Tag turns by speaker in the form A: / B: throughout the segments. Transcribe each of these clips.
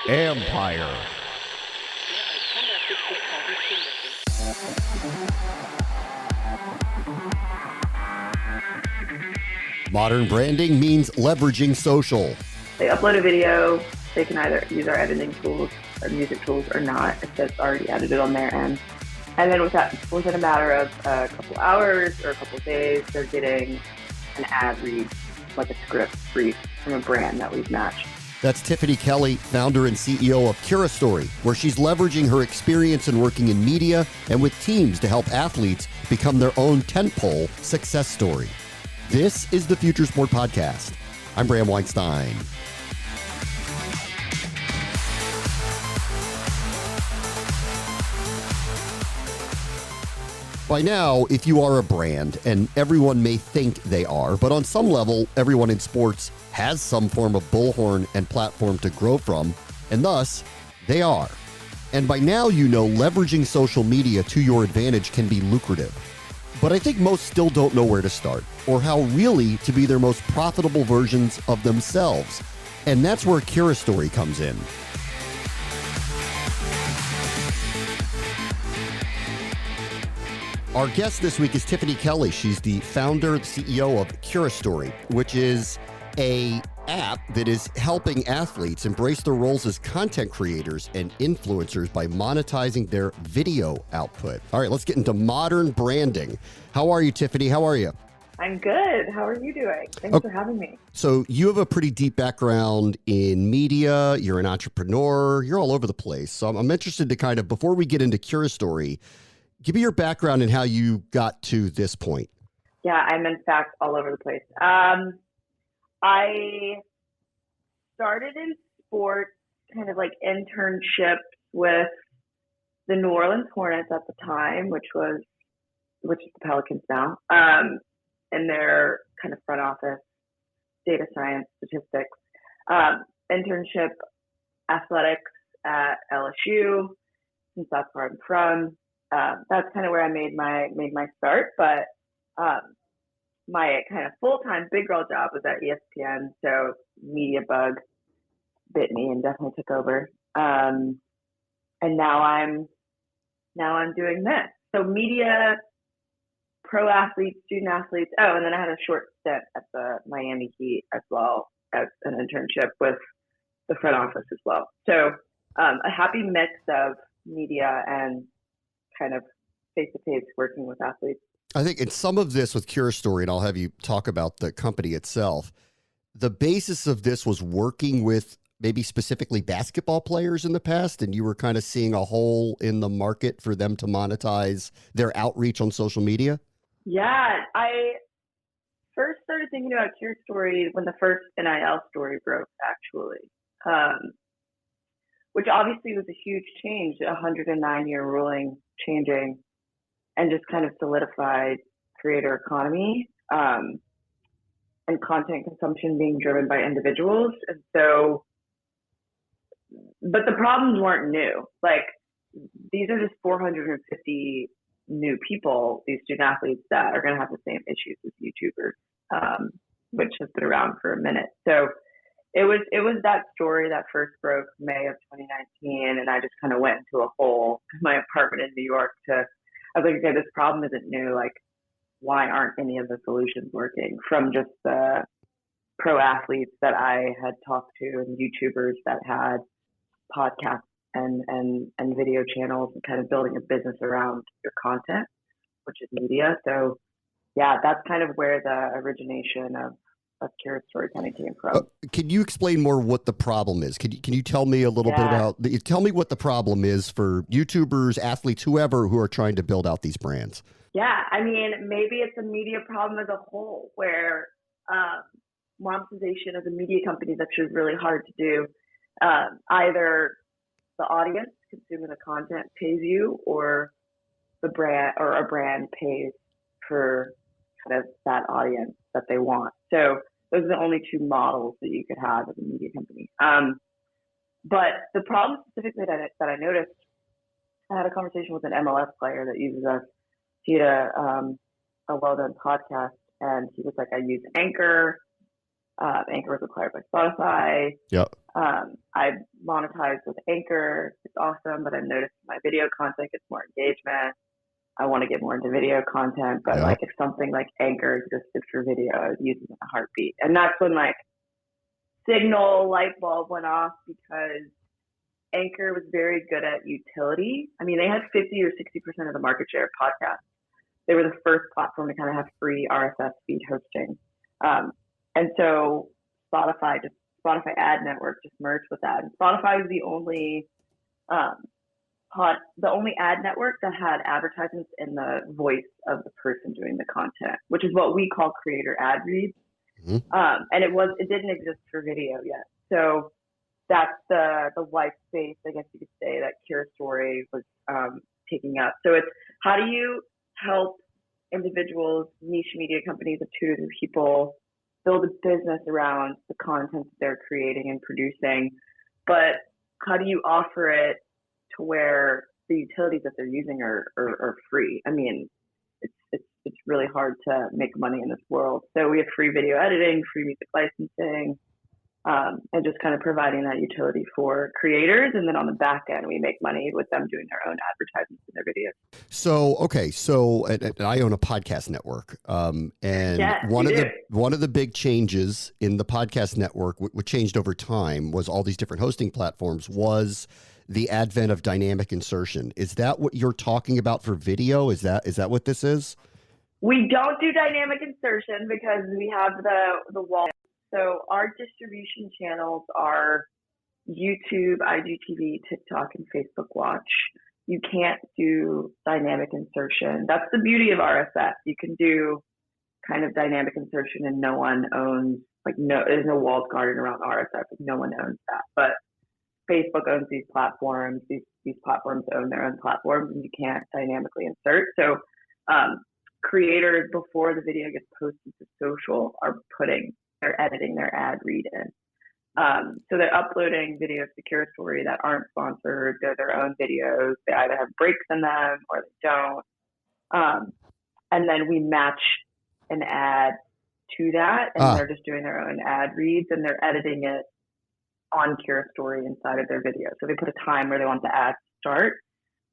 A: Empire. Modern branding means leveraging social.
B: They upload a video, they can either use our editing tools or music tools or not if it's already edited on their end. And then within a matter of a couple hours or a couple days, they're getting an ad read, like a script brief from a brand that we've matched.
A: That's Tiffany Kelly, founder and CEO of Curastory, where she's leveraging her experience in working in media and with teams to help athletes become their own tentpole success story. This is the Future Sport Podcast. I'm Bram Weinstein. By now, if you are a brand, and everyone may think they are, but on some level, everyone in sports has some form of bullhorn and platform to grow from, and thus, they are. And by now, you know leveraging social media to your advantage can be lucrative. But I think most still don't know where to start, or how really to be their most profitable versions of themselves. And that's where Curastory comes in. Our guest this week is Tiffany Kelly. She's the founder and CEO of Curastory, which is a app that is helping athletes embrace their roles as content creators and influencers by monetizing their video output. All right, let's get into modern branding. How are you, Tiffany? How are you?
B: I'm good. How are you doing? Thanks for having me.
A: So you have a pretty deep background in media. You're an entrepreneur. You're all over the place. So I'm interested to kind of, before we get into Curastory, give me your background and how you got to this point.
B: Yeah, I'm in fact all over the place. I started in sports, kind of like internships with the New Orleans Hornets at the time, which is the Pelicans now, in their kind of front office, data science, statistics, internship, athletics at LSU, since that's where I'm from. That's kind of where I made my start, but my kind of full-time big girl job was at ESPN, so media bug bit me and definitely took over. And now I'm doing this. So media, pro athletes, student athletes. Oh, and then I had a short stint at the Miami Heat as well as an internship with the front office as well. So a happy mix of media and kind of face-to-face working with athletes.
A: I think in some of this with Curastory, and I'll have you talk about the company itself, the basis of this was working with maybe specifically basketball players in the past, and you were kind of seeing a hole in the market for them to monetize their outreach on social media?
B: Yeah, I first started thinking about Curastory when the first NIL story broke, actually, which obviously was a huge change, a 109-year ruling changing, and just kind of solidified creator economy and content consumption being driven by individuals. And so, but the problems weren't new. Like, these are just 450 new people, these student athletes, that are going to have the same issues as YouTubers, which has been around for a minute. So it was that story that first broke May of 2019, and I just kind of went into a hole in my apartment in New York I was like, okay, this problem isn't new. Like, why aren't any of the solutions working? From just the pro athletes that I had talked to and YouTubers that had podcasts and video channels and kind of building a business around your content, which is media. So yeah, that's kind of where the origination of Curastory kind of came from.
A: Can you explain more what the problem is? Can you tell me a little bit about, tell me what the problem is for YouTubers, athletes, whoever who are trying to build out these brands?
B: Yeah, I mean, maybe it's a media problem as a whole where monetization as a media company is actually really hard to do. Either the audience consuming the content pays you, or the brand or a brand pays for kind of that audience that they want. So those are the only two models that you could have as a media company. But the problem specifically that I noticed, I had a conversation with an MLS player that uses us. He had a well-done podcast, and he was like, I use Anchor, Anchor was acquired by Spotify.
A: Yep.
B: I monetize with Anchor. It's awesome, but I've noticed my video content gets more engagement. I want to get more into video content, but
A: Yep.
B: like if something like Anchor existed for video, I would use it in a heartbeat. And that's when like signal light bulb went off, because Anchor was very good at utility. I mean, they had 50 or 60% of the market share of podcasts. They were the first platform to kind of have free RSS feed hosting. And so Spotify ad network just merged with that. And Spotify was the only ad network that had advertisements in the voice of the person doing the content, which is what we call creator ad reads.
A: Mm-hmm.
B: And it didn't exist for video yet. So that's the white space, I guess you could say, that Curastory was taking up. So it's, how do you help individuals, niche media companies of 2 to 3 people build a business around the content that they're creating and producing, but how do you offer it to where the utilities that they're using are free? I mean, it's really hard to make money in this world. So we have free video editing, free music licensing, and just kind of providing that utility for creators. And then on the back end, we make money with them doing their own advertisements in their videos.
A: So, okay. So and I own a podcast network. And
B: Yeah,
A: one of the big changes in the podcast network, what changed over time, was all these different hosting platforms, was the advent of dynamic insertion. Is that what you're talking about for video? Is that what this is?
B: We don't do dynamic insertion because we have the wall. So our distribution channels are YouTube, IGTV, TikTok, and Facebook Watch. You can't do dynamic insertion. That's the beauty of RSS. You can do kind of dynamic insertion and no one owns, there's no walled garden around RSS. No one owns that. But Facebook owns these platforms. These platforms own their own platforms, and you can't dynamically insert. So creators, before the video gets posted to social, they're editing their ad read in. So they're uploading videos to Curastory that aren't sponsored. They're their own videos. They either have breaks in them or they don't. And then we match an ad to that, and they're just doing their own ad reads, and they're editing it on Curastory inside of their video. So they put a time where they want the ad to start,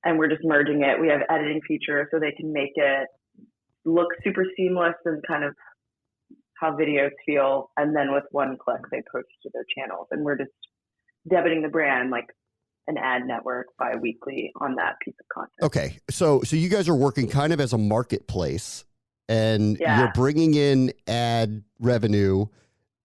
B: and we're just merging it. We have editing features so they can make it look super seamless and kind of how videos feel, and then with one click they post to their channels, and we're just debiting the brand like an ad network bi-weekly on that piece of content.
A: Okay, so you guys are working kind of as a marketplace, and you're bringing in ad revenue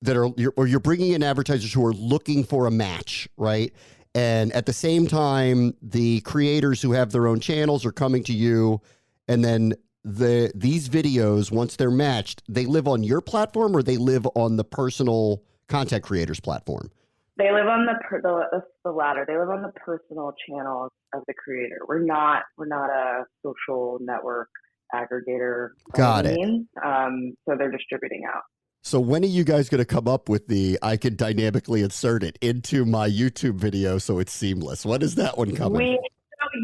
A: you're bringing in advertisers who are looking for a match, right? And at the same time, the creators who have their own channels are coming to you, and then these videos, once they're matched, they live on your platform or they live on the personal content creators platform?
B: They live on the latter. They live on the personal channels of the creator. We're not a social network aggregator.
A: Got it.
B: So they're distributing out.
A: So when are you guys going to come up with I can dynamically insert it into my YouTube video so it's seamless? When is that one coming?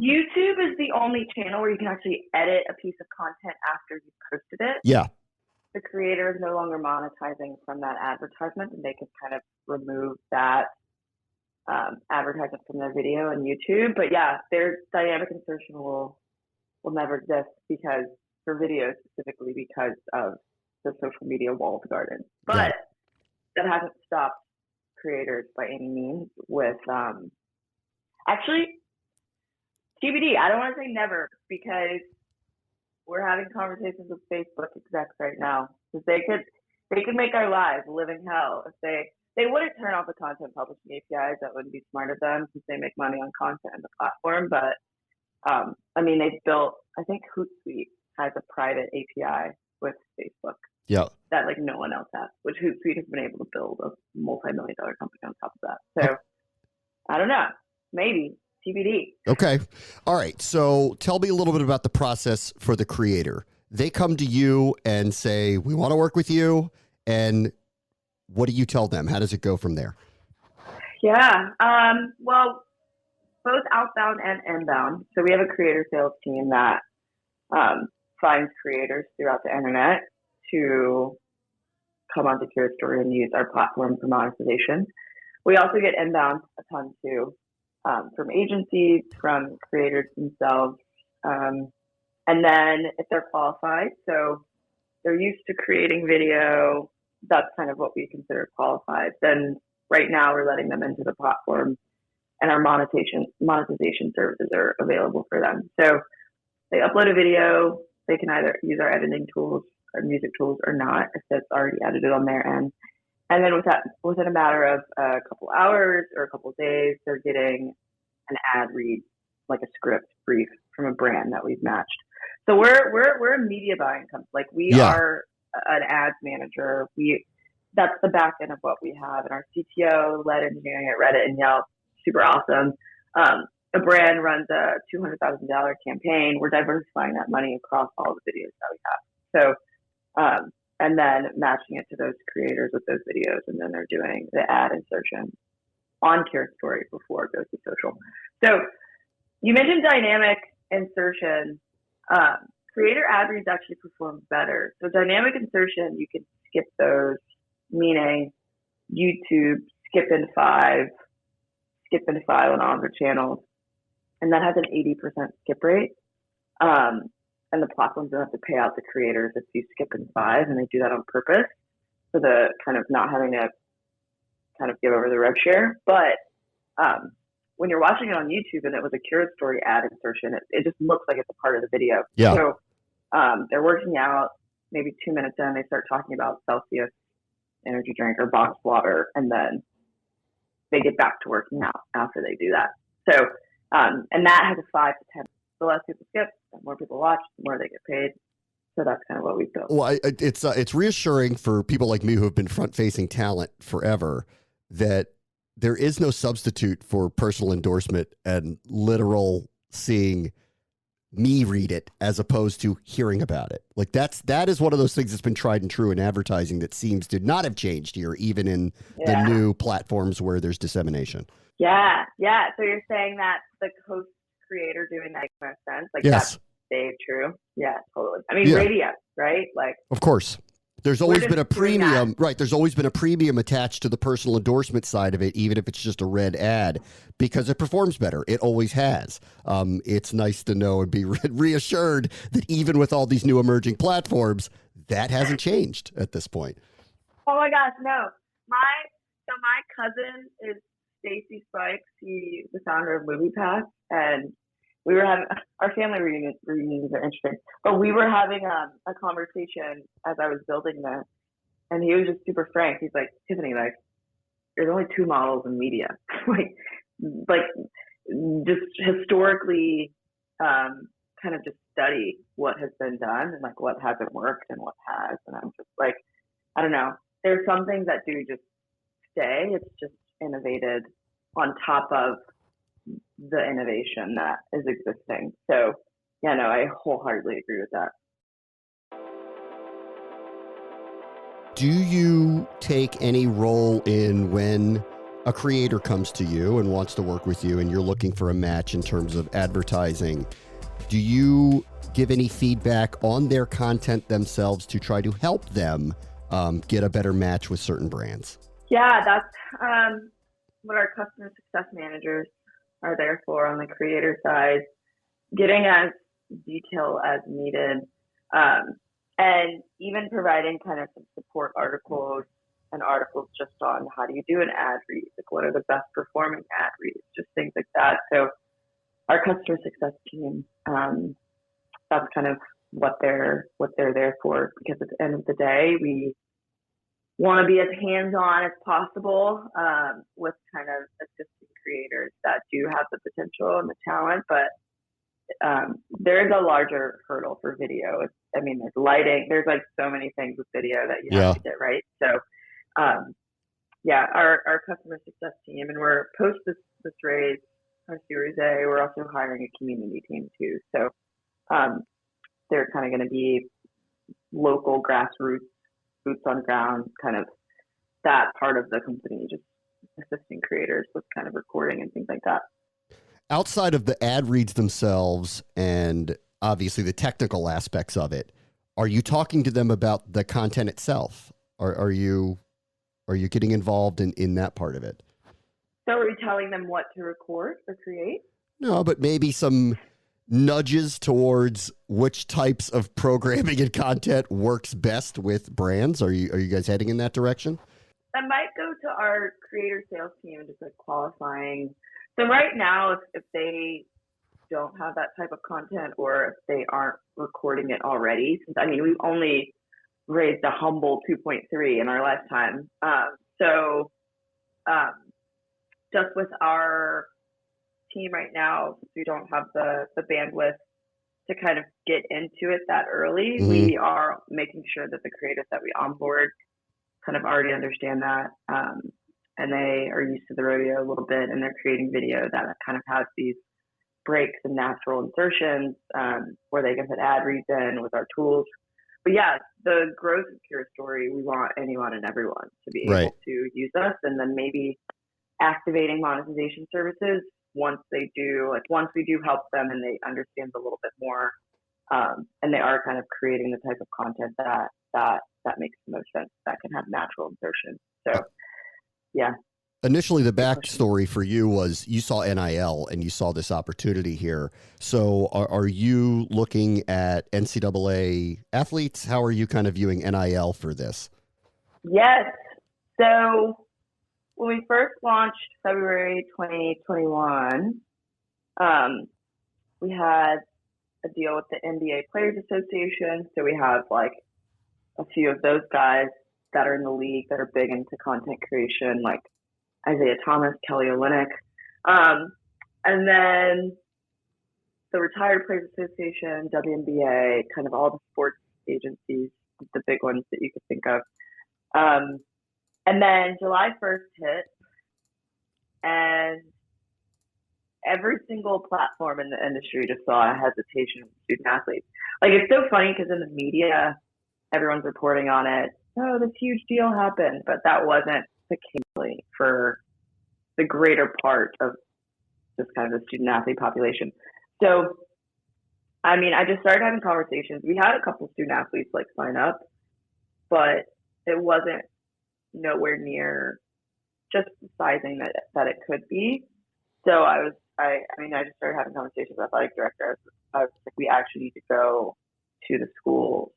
B: YouTube is the only channel where you can actually edit a piece of content after you posted it.
A: Yeah.
B: The creator is no longer monetizing from that advertisement, and they can kind of remove that advertisement from their video on YouTube. But yeah, their dynamic insertion will never exist for video specifically because of the social media walled garden. But that hasn't stopped creators by any means with actually TBD. I don't want to say never, because we're having conversations with Facebook execs right now, because they could make our lives a living hell if they wouldn't turn off the content publishing APIs. That wouldn't be smart of them, since they make money on content and the platform. But I mean, they've built, I think Hootsuite has a private API with Facebook.
A: Yeah.
B: That no one else has, which Hootsuite has been able to build a multi-million-dollar company on top of that. So I don't know, maybe TBD.
A: Okay. All right. So tell me a little bit about the process for the creator. They come to you and say, we want to work with you. And what do you tell them? How does it go from there?
B: Yeah. Well, both outbound and inbound. So we have a creator sales team that finds creators throughout the internet to come onto Curastory and use our platform for monetization. We also get inbound a ton too, from agencies, from creators themselves. And then if they're qualified, so they're used to creating video, that's kind of what we consider qualified. Then right now we're letting them into the platform, and our monetization services are available for them. So they upload a video, they can either use our editing tools, our music tools, or not, if that's already edited on their end. And then within a matter of a couple hours or a couple days, they're getting an ad read, like a script brief from a brand that we've matched. So we're a media buying company. Like we are an ads manager. That's the back end of what we have. And our CTO led engineering at Reddit and Yelp. Super awesome. A brand runs a $200,000 campaign. We're diversifying that money across all the videos that we have. So, and then matching it to those creators with those videos, and then they're doing the ad insertion on Curastory before it goes to social. So you mentioned dynamic insertion. Creator ad reads actually perform better. So dynamic insertion, you can skip those, meaning YouTube, skip in five on other channels, and that has an 80% skip rate. And the platforms don't have to pay out the creators if you skip in five, and they do that on purpose for the kind of not having to kind of give over the rev share. But when you're watching it on YouTube and it was a Curastory ad insertion, it just looks like it's a part of the video.
A: Yeah.
B: So they're working out, maybe 2 minutes in, they start talking about Celsius energy drink or boxed water, and then they get back to working out after they do that. So, and that has a 5 to 10. The less people skip, the more people watch, the more they get paid. So that's kind of what we've built.
A: Well, it's reassuring for people like me who have been front-facing talent forever that there is no substitute for personal endorsement and literal seeing me read it as opposed to hearing about it. Like that is one of those things that's been tried and true in advertising that seems to not have changed here, even in the new platforms where there's dissemination.
B: Yeah. So you're saying that the host creator doing that makes sense? Like
A: yes.
B: That's stayed true? Yeah, totally. I mean, radio, right? Like,
A: of course. There's always been a premium, right? There's always been a premium attached to the personal endorsement side of it, even if it's just a red ad, because it performs better. It always has. It's nice to know and be reassured that even with all these new emerging platforms, that hasn't changed at this point.
B: Oh my gosh, no. My cousin is Stacy Spikes. He's the founder of MoviePass, and we were having our family reunions are interesting, but we were having a conversation as I was building this, and he was just super frank. He's like, Tiffany, like, there's only 2 models in media, like just historically, kind of just study what has been done and like what hasn't worked and what has, and I'm just like, I don't know. There's some things that do just stay. It's just innovated on top of the innovation that is existing. So, yeah, no, I wholeheartedly agree with that.
A: Do you take any role in when a creator comes to you and wants to work with you and you're looking for a match in terms of advertising? Do you give any feedback on their content themselves to try to help them get a better match with certain brands?
B: Yeah, that's what our customer success managers are there for on the creator side, getting as detailed as needed, and even providing kind of some support articles and articles just on how do you do an ad read, like what are the best performing ad reads, just things like that. So our customer success team, that's kind of what they're there for, because at the end of the day, we want to be as hands-on as possible with kind of assisting creators that do have the potential and the talent, but there is a larger hurdle for video. There's lighting. There's like so many things with video that you have to get right. So, our customer success team, and we're post this raise, our Series A, we're also hiring a community team too. So, they're kind of going to be local grassroots, boots on ground, kind of that part of the company, just assisting creators with kind of recording and things like that.
A: Outside of the ad reads themselves and obviously the technical aspects of it, are you talking to them about the content itself? Are you getting involved in that part of it?
B: So are you telling them what to record or create?
A: No, but maybe some nudges towards which types of programming and content works best with brands. Are you guys heading in that direction?
B: That might go to our creator sales team and just like qualifying. So right now, if they don't have that type of content or if they aren't recording it already, since we've only raised a humble 2.3 in our lifetime. So just with our team right now, we don't have the bandwidth to kind of get into it that early.
A: Mm-hmm.
B: We are making sure that the creators that we onboard kind of already understand that, and they are used to the rodeo a little bit, and they're creating video that kind of has these breaks and natural insertions where they can put ad reads in with our tools. But yeah, the growth of Curastory, we want anyone and everyone to be able to use us, and then maybe activating monetization services once we do help them and they understand a little bit more, and they are kind of creating the type of content that makes the most sense, that can have natural insertion. So yeah.
A: Initially, the backstory for you was you saw NIL and you saw this opportunity here. So are you looking at NCAA athletes? How are you kind of viewing NIL for this?
B: Yes. So when we first launched February 2021, we had a deal with the NBA Players Association. So we have like a few of those guys that are in the league that are big into content creation, like Isaiah Thomas, Kelly Olynyk. And then the Retired Players Association, WNBA, kind of all the sports agencies, the big ones that you could think of. And then July 1st hit, and every single platform in the industry just saw a hesitation with student athletes. Like, it's so funny because in the media, everyone's reporting on it. Oh, this huge deal happened, but that wasn't the case for the greater part of just kind of the student athlete population. So, I just started having conversations. We had a couple student athletes like sign up, but it wasn't nowhere near just the sizing that it could be. So I just started having conversations with athletic director. I was like, we actually need to go to the schools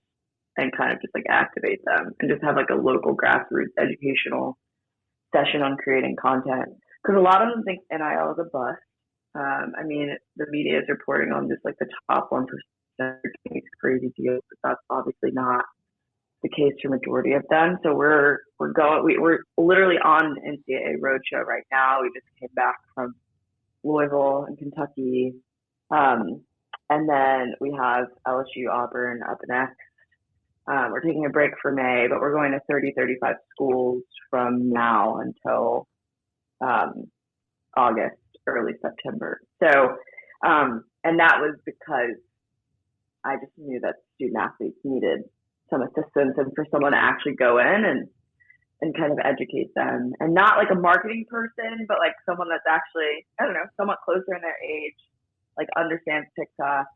B: and kind of just like activate them and just have like a local grassroots educational session on creating content. Because a lot of them think NIL is a bust. The media is reporting on just like the top 1% these crazy deals, but that's obviously not the case for majority of them. So we're literally on NCAA roadshow right now. We just came back from Louisville in Kentucky, and then we have LSU Auburn up next. We're taking a break for May, but we're going to 35 schools from now until August, early September. So, and that was because I just knew that student athletes needed some assistance and for someone to actually go in and kind of educate them, and not like a marketing person, but like someone that's actually, somewhat closer in their age, like understands TikTok.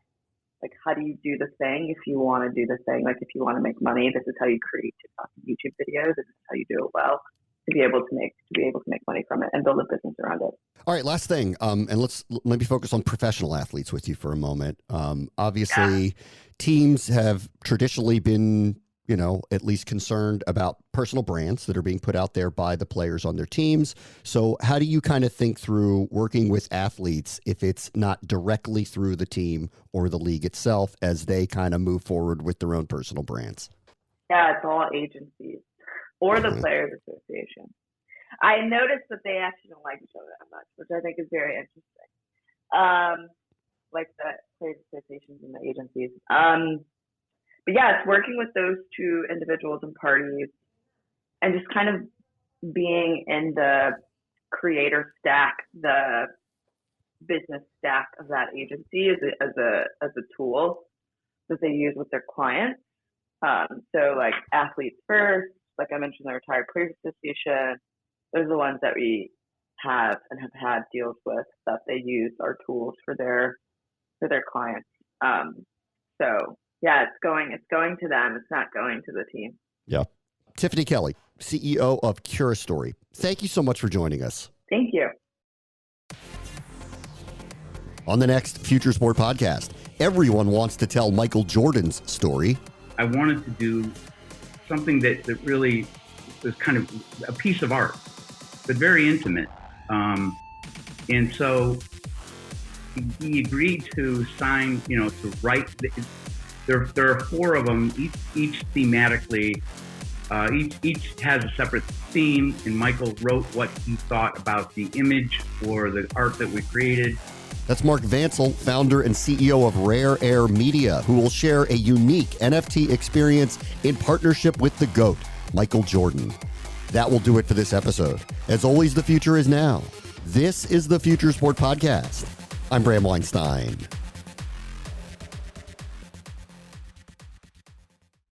B: Like, how do you do the thing if you want to do the thing? Like, if you want to make money, this is how you create TikTok and YouTube videos. This is how you do it well to be able to make money from it and build a business around it.
A: All right, last thing, and let's maybe focus on professional athletes with you for a moment. Obviously, teams have traditionally been, at least concerned about personal brands that are being put out there by the players on their teams. So how do you kind of think through working with athletes if it's not directly through the team or the league itself as they kind of move forward with their own personal brands?
B: Yeah, it's all agencies or the Players Association. I noticed that they actually don't like each other that much, which I think is very interesting. Like the Players Associations and the agencies. But yeah, it's working with those two individuals and parties and just kind of being in the creator stack, the business stack of that agency as a tool that they use with their clients. So like Athletes First, like I mentioned, the Retired Players Association, those are the ones that we have and have had deals with that they use our tools for their clients. So yeah, it's going to them. It's not going to the team.
A: Yeah. Tiffany Kelly, CEO of Curastory. Thank you so much for joining us.
B: Thank you.
A: On the next Future Sport podcast, everyone wants to tell Michael Jordan's story.
C: I wanted to do something that really was kind of a piece of art, but very intimate. And so he agreed to sign, to write. There are four of them, each thematically. Each has a separate theme, and Michael wrote what he thought about the image or the art that we created.
A: That's Mark Vancel, founder and CEO of Rare Air Media, who will share a unique NFT experience in partnership with the GOAT, Michael Jordan. That will do it for this episode. As always, the future is now. This is the Future Sport Podcast. I'm Bram Weinstein.